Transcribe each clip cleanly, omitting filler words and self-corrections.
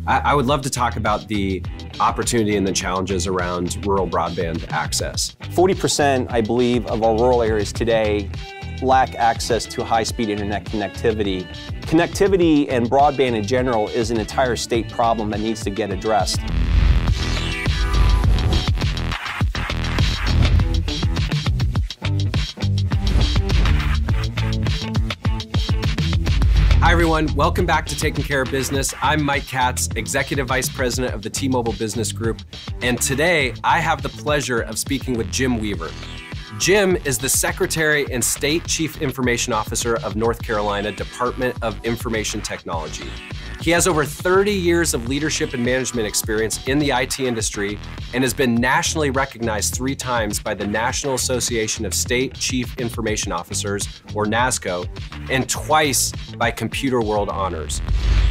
I would love to talk about the opportunity and the challenges around rural broadband access. 40%, I believe, of our rural areas today lack access to high-speed internet connectivity. Connectivity and broadband in general is an entire state problem that needs to get addressed. Hi everyone, welcome back to Taking Care of Business. I'm Mike Katz, Executive Vice President of the T-Mobile Business Group, and today I have the pleasure of speaking with Jim Weaver. Jim is the Secretary and State Chief Information Officer of North Carolina Department of Information Technology. He has over 30 years of leadership and management experience in the IT industry and has been nationally recognized 3 times by the National Association of State Chief Information Officers, or NASCO, and twice by Computer World Honors.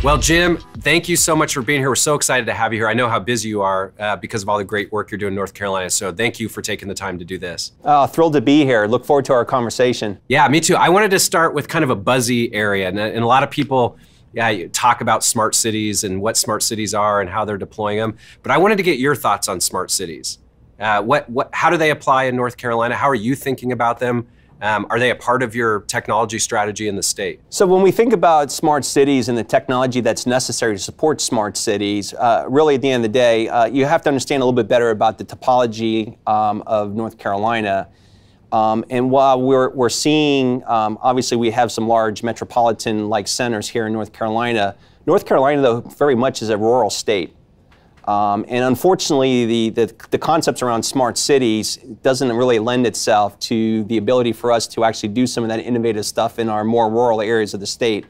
Well, Jim, thank you so much for being here. We're so excited to have you here. I know how busy you are because of all the great work you're doing in North Carolina, so thank you for taking the time to do this. Thrilled to be here. Look forward to our conversation. Yeah, me too. I wanted to start with kind of a buzzy area, and a lot of people you talk about smart cities and what smart cities are and how they're deploying them, but I wanted to get your thoughts on smart cities. How do they apply in North Carolina? How are you thinking about them? Are they a part of your technology strategy in the state? So when we think about smart cities and the technology that's necessary to support smart cities, really at the end of the day, you have to understand a little bit better about the topology of North Carolina. And while we're seeing, obviously we have some large metropolitan-like centers here in North Carolina, though, very much is a rural state. And unfortunately, the concepts around smart cities doesn't really lend itself to the ability for us to actually do some of that innovative stuff in our more rural areas of the state.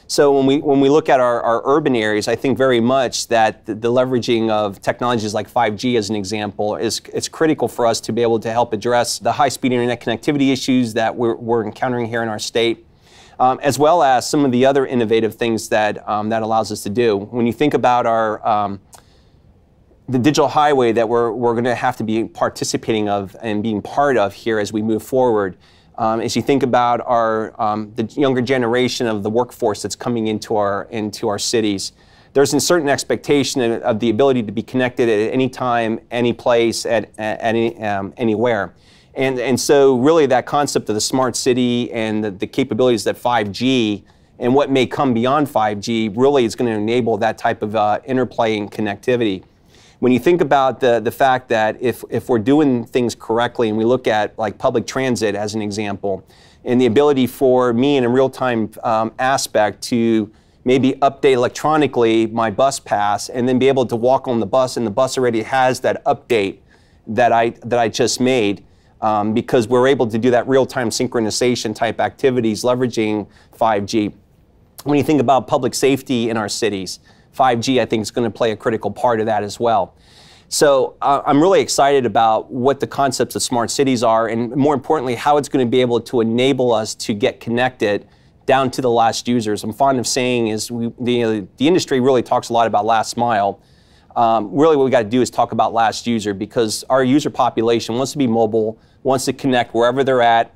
So when we look at our urban areas, I think very much that the leveraging of technologies like 5G as an example it's critical for us to be able to help address the high-speed internet connectivity issues that we're encountering here in our state, as well as some of the other innovative things that that allows us to do. When you think about our the digital highway that we're going to have to be participating of and being part of here as we move forward. As you think about the younger generation of the workforce that's coming into our cities, there's a certain expectation of the ability to be connected at any time, any place, anywhere. And so really that concept of the smart city and the capabilities that 5G and what may come beyond 5G really is going to enable that type of interplay and connectivity. When you think about the fact that if we're doing things correctly and we look at like public transit as an example, and the ability for me in a real-time aspect to maybe update electronically my bus pass and then be able to walk on the bus and the bus already has that update that I just made because we're able to do that real-time synchronization type activities leveraging 5G. When you think about public safety in our cities, 5G, I think, is going to play a critical part of that as well. So I'm really excited about what the concepts of smart cities are and, more importantly, how it's going to be able to enable us to get connected down to the last users. I'm fond of saying is the industry really talks a lot about last mile. Really what we got to do is talk about last user because our user population wants to be mobile, wants to connect wherever they're at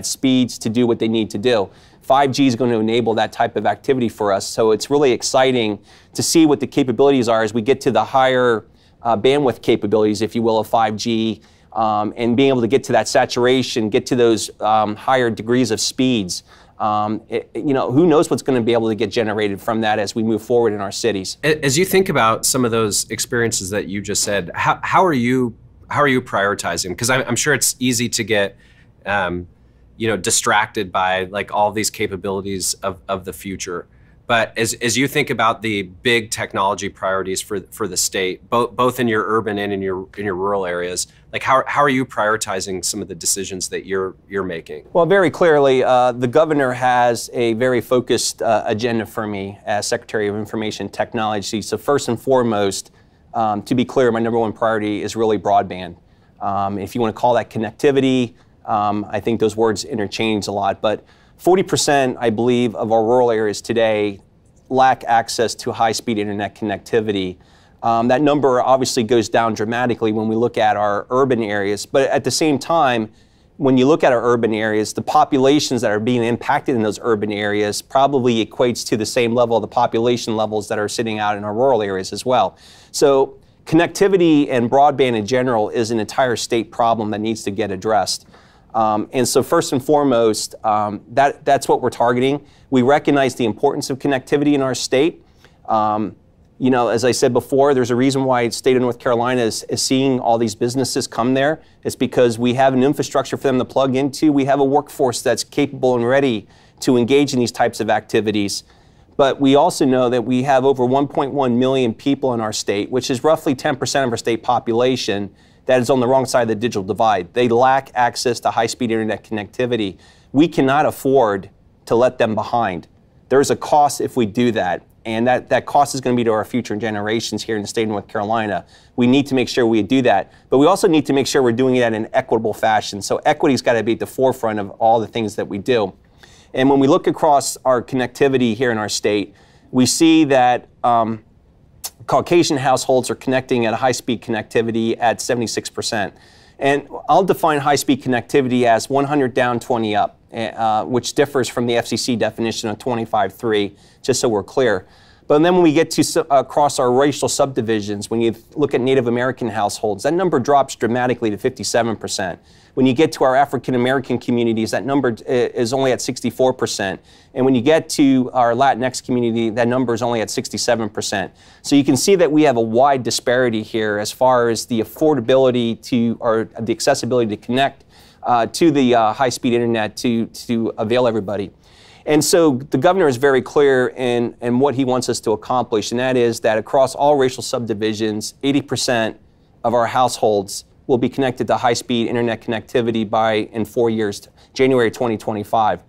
speeds to do what they need to do. 5G is going to enable that type of activity for us, so it's really exciting to see what the capabilities are as we get to the higher bandwidth capabilities, if you will, of 5G, and being able to get to that saturation, get to those higher degrees of speeds. Who knows what's going to be able to get generated from that as we move forward in our cities. As you think about some of those experiences that you just said, how are you prioritizing? Because I'm sure it's easy to get distracted by like all these capabilities of the future. But as you think about the big technology priorities for the state, both in your urban and in your rural areas, like how are you prioritizing some of the decisions that you're making? Well, very clearly, the governor has a very focused agenda for me as Secretary of Information Technology. So first and foremost, to be clear, my #1 priority is really broadband. If you want to call that connectivity, I think those words interchange a lot, but 40%, I believe, of our rural areas today lack access to high-speed internet connectivity. That number obviously goes down dramatically when we look at our urban areas, but at the same time, when you look at our urban areas, the populations that are being impacted in those urban areas probably equates to the same level of the population levels that are sitting out in our rural areas as well. So connectivity and broadband in general is an entire state problem that needs to get addressed. And so first and foremost, that's what we're targeting. We recognize the importance of connectivity in our state. You know, as I said before, there's a reason why the state of North Carolina is seeing all these businesses come there. It's because we have an infrastructure for them to plug into. We have a workforce that's capable and ready to engage in these types of activities. But we also know that we have over 1.1 million people in our state, which is roughly 10% of our state population, that is on the wrong side of the digital divide. They lack access to high-speed internet connectivity. We cannot afford to let them behind. There's a cost if we do that. And that cost is going to be to our future generations here in the state of North Carolina. We need to make sure we do that. But we also need to make sure we're doing it in an equitable fashion. So equity's got to be at the forefront of all the things that we do. And when we look across our connectivity here in our state, we see that Caucasian households are connecting at a high-speed connectivity at 76%. And I'll define high-speed connectivity as 100 down, 20 up. Which differs from the FCC definition of 25/3, just so we're clear. But then when we get to across our racial subdivisions, when you look at Native American households, that number drops dramatically to 57%. When you get to our African American communities, that number is only at 64%. And when you get to our Latinx community, that number is only at 67%. So you can see that we have a wide disparity here as far as the affordability to, or the accessibility to connect to the high-speed internet to avail everybody. And so the governor is very clear in what he wants us to accomplish, and that is that across all racial subdivisions, 80% of our households will be connected to high-speed internet connectivity in 4 years, January 2025.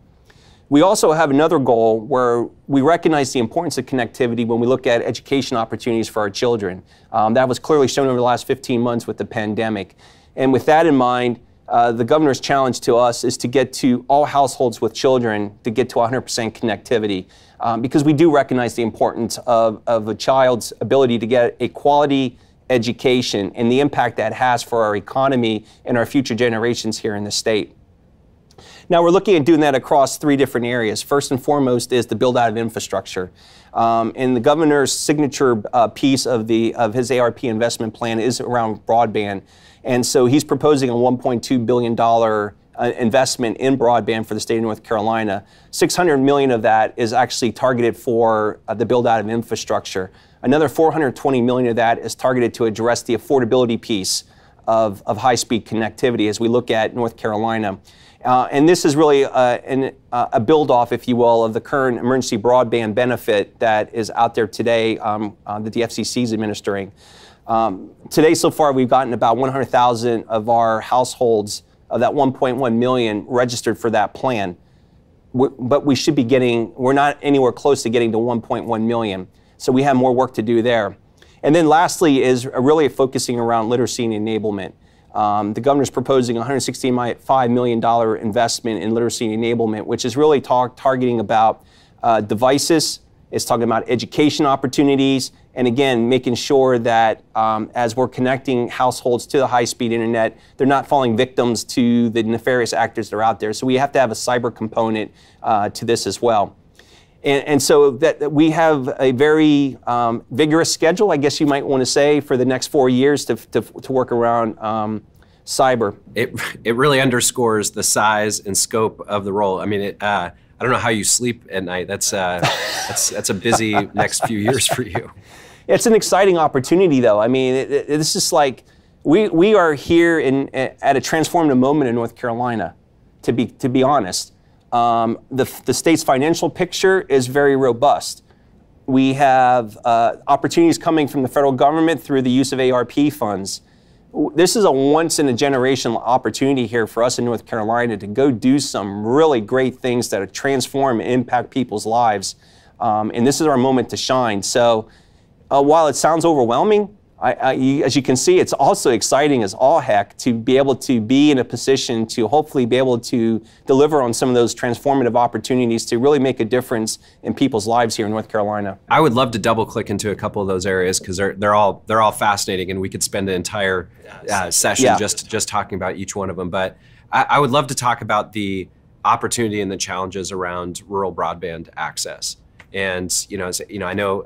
We also have another goal where we recognize the importance of connectivity when we look at education opportunities for our children. That was clearly shown over the last 15 months with the pandemic. And with that in mind, the governor's challenge to us is to get to all households with children to get to 100% connectivity, because we do recognize the importance of a child's ability to get a quality education and the impact that has for our economy and our future generations here in the state. Now we're looking at doing that across 3 different areas. First and foremost is the build out of infrastructure. And the governor's signature piece of his ARP investment plan is around broadband. And so he's proposing a $1.2 billion investment in broadband for the state of North Carolina. $600 million of that is actually targeted for the build out of infrastructure. Another $420 million of that is targeted to address the affordability piece of high-speed connectivity as we look at North Carolina. And this is really a build-off, if you will, of the current emergency broadband benefit that is out there today that the FCC is administering. Today, so far, we've gotten about 100,000 of our households of that 1.1 million registered for that plan. But we should be we're not anywhere close to getting to 1.1 million. So we have more work to do there. And then lastly is really focusing around literacy and enablement. The governor's proposing a $165 million investment in literacy and enablement, which is really targeting about devices. It's talking about education opportunities, and again, making sure that as we're connecting households to the high-speed internet, they're not falling victims to the nefarious actors that are out there. So we have to have a cyber component to this as well. And so that we have a very vigorous schedule, I guess you might want to say, for the next 4 years to work around cyber. It really underscores the size and scope of the role. I mean, I don't know how you sleep at night. That's a busy next few years for you. It's an exciting opportunity, though. I mean, this is like we are here at a transformative moment in North Carolina. To be honest, the state's financial picture is very robust. We have opportunities coming from the federal government through the use of ARP funds. This is a once-in-a-generation opportunity here for us in North Carolina to go do some really great things that transform and impact people's lives. And this is our moment to shine. So while it sounds overwhelming, as you can see, it's also exciting as all heck to be able to be in a position to hopefully be able to deliver on some of those transformative opportunities to really make a difference in people's lives here in North Carolina. I would love to double click into a couple of those areas because they're all fascinating, and we could spend an entire session just talking about each one of them. But I would love to talk about the opportunity and the challenges around rural broadband access. And I know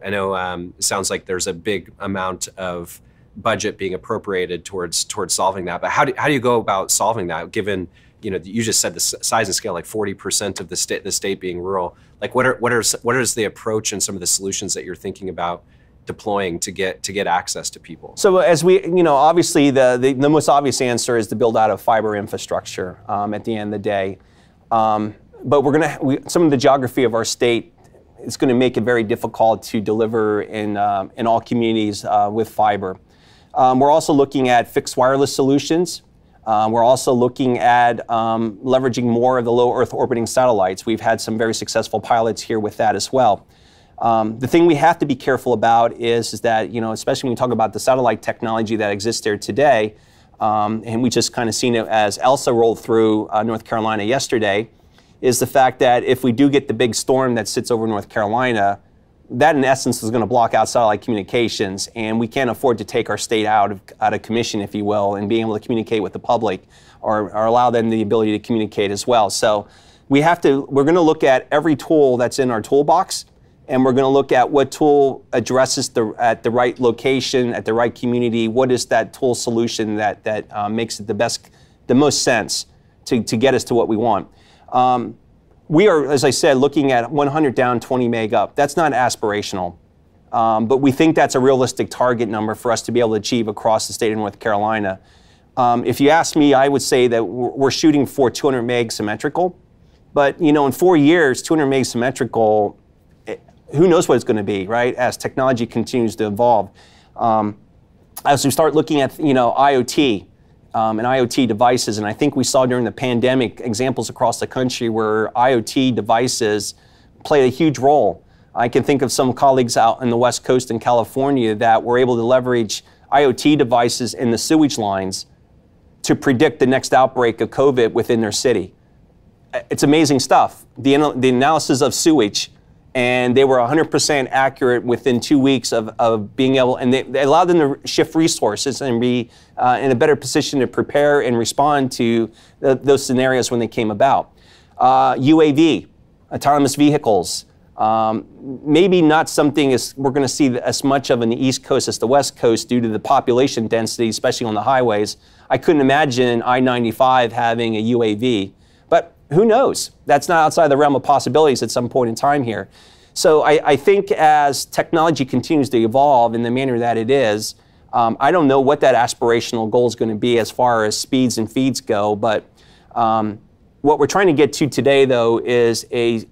it sounds like there's a big amount of budget being appropriated towards solving that. But how do you go about solving that, given you just said the size and scale, like 40% of the state being rural? Like what is the approach and some of the solutions that you're thinking about deploying to get access to people? So as we, obviously the most obvious answer is to build out a fiber infrastructure at the end of the day. But some of the geography of our state is going to make it very difficult to deliver in all communities with fiber. We're also looking at fixed wireless solutions. We're also looking at leveraging more of the low Earth orbiting satellites. We've had some very successful pilots here with that as well. The thing we have to be careful about is that, especially when we talk about the satellite technology that exists there today, and we just kind of seen it as ELSA rolled through North Carolina yesterday, is the fact that if we do get the big storm that sits over North Carolina, that in essence is going to block out satellite communications, and we can't afford to take our state out of commission, if you will, and being able to communicate with the public or allow them the ability to communicate as well. So we're going to look at every tool that's in our toolbox, and we're going to look at what tool addresses at the right location, at the right community. What is that tool solution that makes it the most sense to get us to what we want? We are, as I said, looking at 100 down, 20 meg up. That's not aspirational, but we think that's a realistic target number for us to be able to achieve across the state of North Carolina. If you ask me, I would say that we're shooting for 200 meg symmetrical, but in 4 years, 200 meg symmetrical, who knows what it's going to be, right? As technology continues to evolve, as we start looking at IoT. And IoT devices, and I think we saw during the pandemic examples across the country where IoT devices played a huge role. I can think of some colleagues out in the West Coast in California that were able to leverage IoT devices in the sewage lines to predict the next outbreak of COVID within their city. It's amazing stuff. The analysis of sewage, and they were 100% accurate within 2 weeks of being able, and they allowed them to shift resources and be in a better position to prepare and respond to those scenarios when they came about. UAV, autonomous vehicles, maybe not something we're going to see as much of in the East Coast as the West Coast due to the population density, especially on the highways. I couldn't imagine I-95 having a UAV. But who knows? That's not outside the realm of possibilities at some point in time here. So I think as technology continues to evolve in the manner that it is, I don't know what that aspirational goal is going to be as far as speeds and feeds go, but what we're trying to get to today, though, is a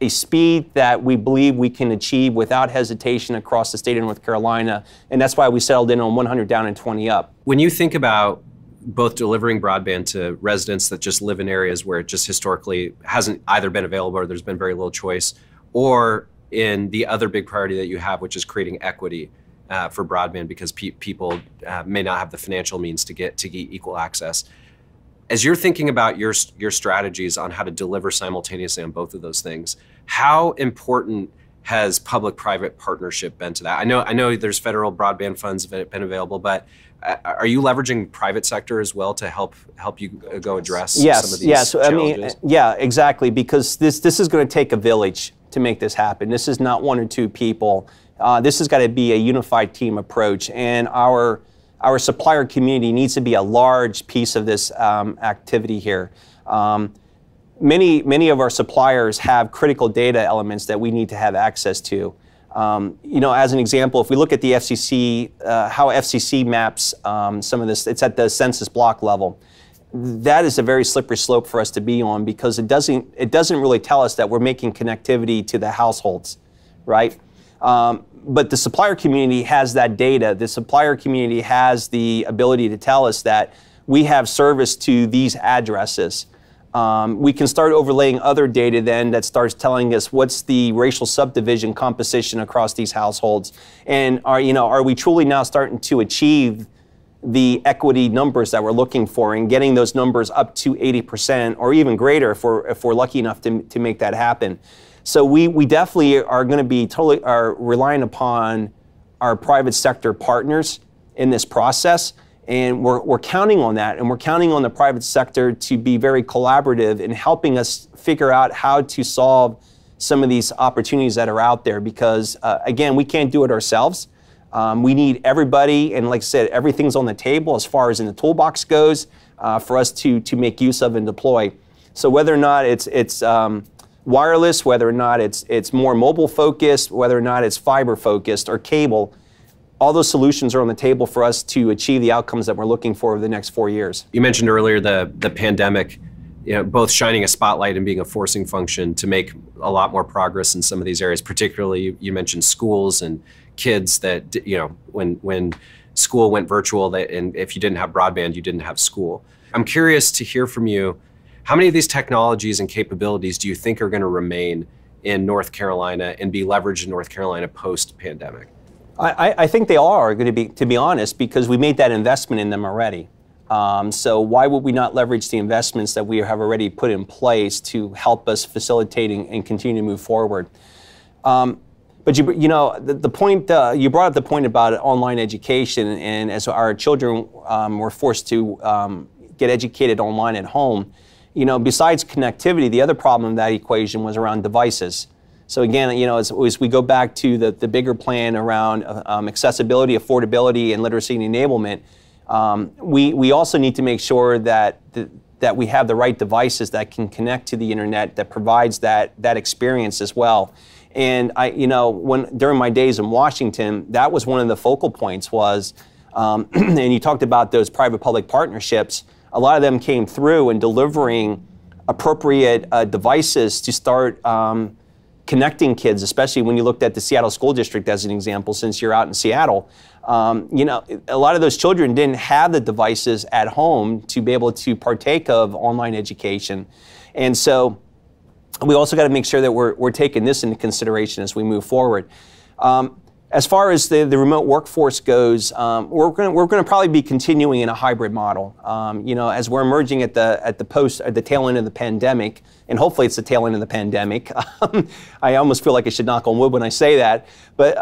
speed that we believe we can achieve without hesitation across the state of North Carolina, and that's why we settled in on 100 down and 20 up. When you think about both delivering broadband to residents that just live in areas where it just historically hasn't either been available or there's been very little choice, or in the other big priority that you have, which is creating equity for broadband because people may not have the financial means to get equal access. As you're thinking about your strategies on how to deliver simultaneously on both of those things, how important has public-private partnership been to that? I know there's federal broadband funds that have been available, but are you leveraging private sector as well to help you go address some of these challenges? I mean, yeah, exactly, because this is going to take a village to make this happen. This is not one or two people. This has got to be a unified team approach, and our supplier community needs to be a large piece of this activity here. Many of our suppliers have critical data elements that we need to have access to. As an example, if we look at the FCC, how FCC maps some of this, it's at the census block level. That is a very slippery slope for us to be on because it doesn't really tell us that we're making connectivity to the households, right? But the supplier community has that data. The supplier community has the ability to tell us that we have service to these addresses. We can start overlaying other data then that starts telling us what's the racial subdivision composition across these households, and are we truly now starting to achieve the equity numbers that we're looking for and getting those numbers up to 80% or even greater if we're lucky enough to make that happen. So we definitely are going to be relying upon our private sector partners in this process. And we're counting on that, and we're counting on the private sector to be very collaborative in helping us figure out how to solve some of these opportunities that are out there, because again, we can't do it ourselves. We need everybody, and like I said, everything's on the table as far as in the toolbox goes for us to make use of and deploy. So whether or not it's wireless, whether or not it's more mobile focused, whether or not it's fiber focused or cable, all those solutions are on the table for us to achieve the outcomes that we're looking for over the next 4 years. You mentioned earlier the pandemic, both shining a spotlight and being a forcing function to make a lot more progress in some of these areas. Particularly, you mentioned schools and kids that, when school went virtual, and if you didn't have broadband, you didn't have school. I'm curious to hear from you, how many of these technologies and capabilities do you think are going to remain in North Carolina and be leveraged in North Carolina post-pandemic? I think they are going to be honest, because we made that investment in them already. So why would we not leverage the investments that we have already put in place to help us facilitating and continue to move forward? But the point you brought up the point about online education, and as our children were forced to get educated online at home, besides connectivity, the other problem in that equation was around devices. So again, as we go back to the bigger plan around accessibility, affordability, and literacy and enablement, we also need to make sure that we have the right devices that can connect to the internet, that provides that experience as well. And during my days in Washington, that was one of the focal points was, and you talked about those private-public partnerships. A lot of them came through in delivering appropriate devices to start connecting kids, especially when you looked at the Seattle School District as an example, since you're out in Seattle. A lot of those children didn't have the devices at home to be able to partake of online education. And so we also got to make sure that we're taking this into consideration as we move forward. As far as the remote workforce goes, we're going to probably be continuing in a hybrid model. As we're emerging at the tail end of the pandemic, and hopefully it's the tail end of the pandemic. I almost feel like I should knock on wood when I say that, but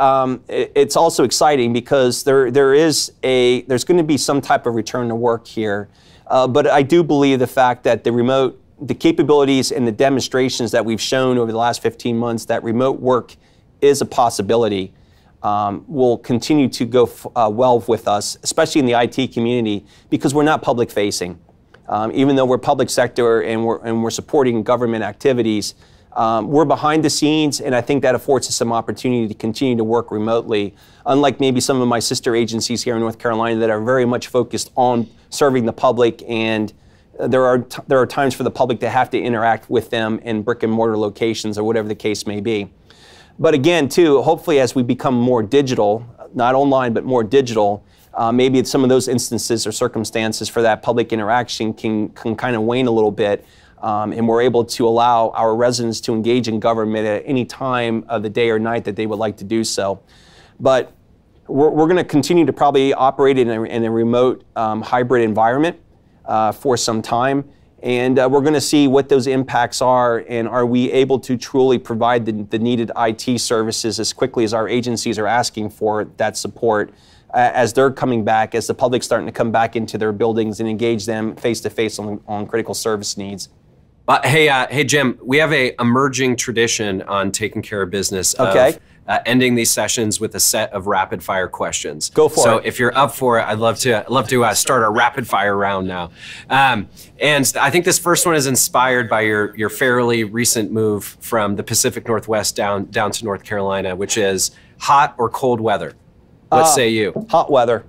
it's also exciting because there's going to be some type of return to work here. But I do believe the fact that the capabilities and the demonstrations that we've shown over the last 15 months that remote work is a possibility. Will continue to go well with us, especially in the IT community, because we're not public facing. Even though we're public sector and we're supporting government activities, we're behind the scenes, and I think that affords us some opportunity to continue to work remotely, unlike maybe some of my sister agencies here in North Carolina that are very much focused on serving the public, and there are times for the public to have to interact with them in brick and mortar locations or whatever the case may be. But again, too, hopefully as we become more digital, not online, but more digital, maybe some of those instances or circumstances for that public interaction can kind of wane a little bit, and we're able to allow our residents to engage in government at any time of the day or night that they would like to do so. But we're going to continue to probably operate in a remote hybrid environment for some time. And we're going to see what those impacts are, and are we able to truly provide the needed IT services as quickly as our agencies are asking for that support as they're coming back, as the public's starting to come back into their buildings and engage them face-to-face on critical service needs. Hey, Jim, we have a emerging tradition on Taking Care of Business of ending these sessions with a set of rapid fire questions. Go for it. So if you're up for it, I'd love to start our rapid fire round now. And I think this first one is inspired by your fairly recent move from the Pacific Northwest down to North Carolina, which is hot or cold weather. What say you? Hot weather.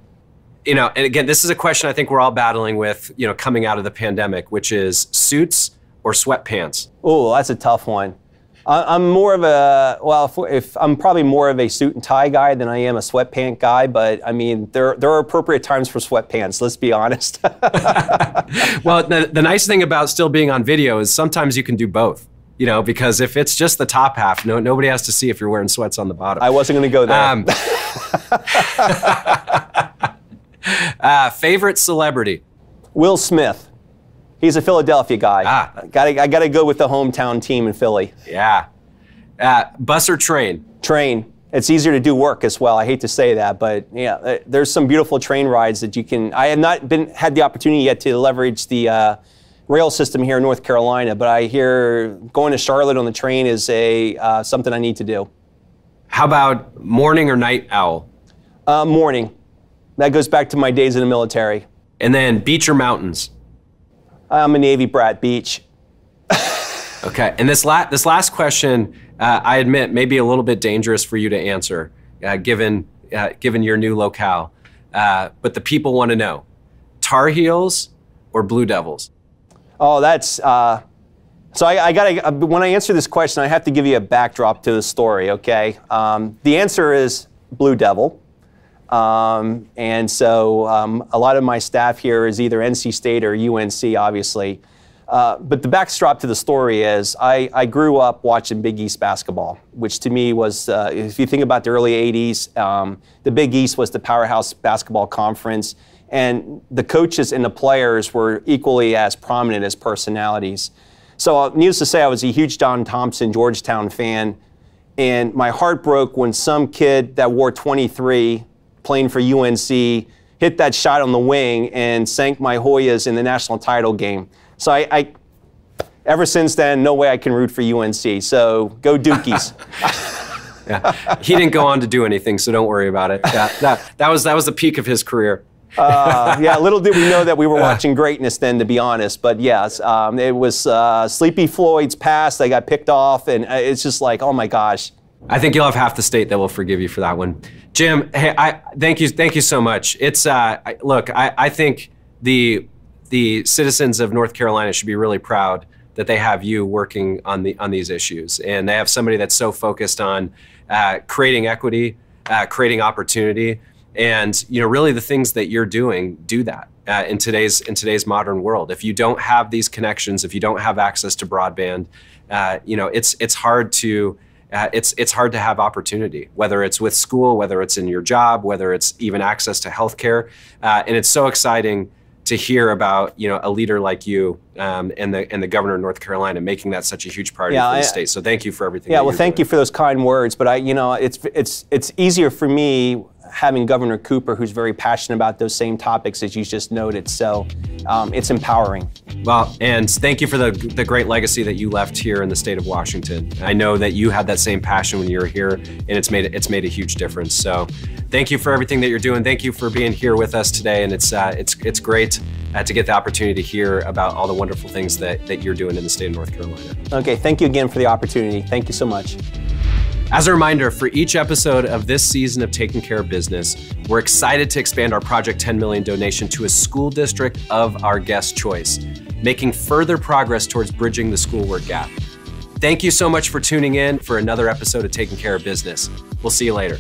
And again, this is a question I think we're all battling with, coming out of the pandemic, which is suits or sweatpants? Oh, that's a tough one. I'm more of I'm probably more of a suit and tie guy than I am a sweatpant guy, but I mean, there are appropriate times for sweatpants, let's be honest. Well, the nice thing about still being on video is sometimes you can do both, because if it's just the top half, nobody has to see if you're wearing sweats on the bottom. I wasn't going to go there. Favorite celebrity? Will Smith. He's a Philadelphia guy. I got to go with the hometown team in Philly. Yeah. Bus or train? Train. It's easier to do work as well. I hate to say that, but yeah, there's some beautiful train rides that you can. I have not had the opportunity yet to leverage the rail system here in North Carolina, but I hear going to Charlotte on the train is something I need to do. How about morning or night owl? Morning. That goes back to my days in the military. And then beach or mountains? I'm a Navy brat, beach. Okay, and this last question, I admit, may be a little bit dangerous for you to answer, given your new locale. But the people want to know: Tar Heels or Blue Devils? Oh, that's so I gotta. When I answer this question, I have to give you a backdrop to the story. Okay, the answer is Blue Devil. And so a lot of my staff here is either NC State or UNC, obviously. But the backdrop to the story is I grew up watching Big East basketball, which to me was, if you think about the early 80s, the Big East was the powerhouse basketball conference, and the coaches and the players were equally as prominent as personalities. So needless to say, I was a huge Don Thompson, Georgetown fan, and my heart broke when some kid that wore 23 playing for UNC hit that shot on the wing and sank my Hoyas in the national title game. So I ever since then, no way I can root for UNC. So go Dukies. Yeah. He didn't go on to do anything, so don't worry about it. Yeah, that was the peak of his career. Yeah, little did we know that we were watching greatness then, to be honest. But yes, it was Sleepy Floyd's pass. They got picked off, and it's just like, oh my gosh. I think you'll have half the state that will forgive you for that one. Jim, hey, thank you so much. It's look, I think the citizens of North Carolina should be really proud that they have you working on these issues, and they have somebody that's so focused on creating equity, creating opportunity, and really the things that you're doing do that in today's modern world. If you don't have these connections, if you don't have access to broadband, it's hard to. It's hard to have opportunity, whether it's with school, whether it's in your job, whether it's even access to healthcare. And it's so exciting to hear about a leader like you and the governor of North Carolina making that such a huge priority for the state. So thank you for everything. Yeah, well, thank you for those kind words. But it's easier for me having Governor Cooper, who's very passionate about those same topics as you just noted. So it's empowering. Well, and thank you for the great legacy that you left here in the state of Washington. I know that you had that same passion when you were here, and it's made a huge difference. So thank you for everything that you're doing. Thank you for being here with us today, and it's great to get the opportunity to hear about all the wonderful things that you're doing in the state of North Carolina. Okay, thank you again for the opportunity. Thank you so much. As a reminder, for each episode of this season of Taking Care of Business, we're excited to expand our Project 10 Million donation to a school district of our guest choice, making further progress towards bridging the schoolwork gap. Thank you so much for tuning in for another episode of Taking Care of Business. We'll see you later.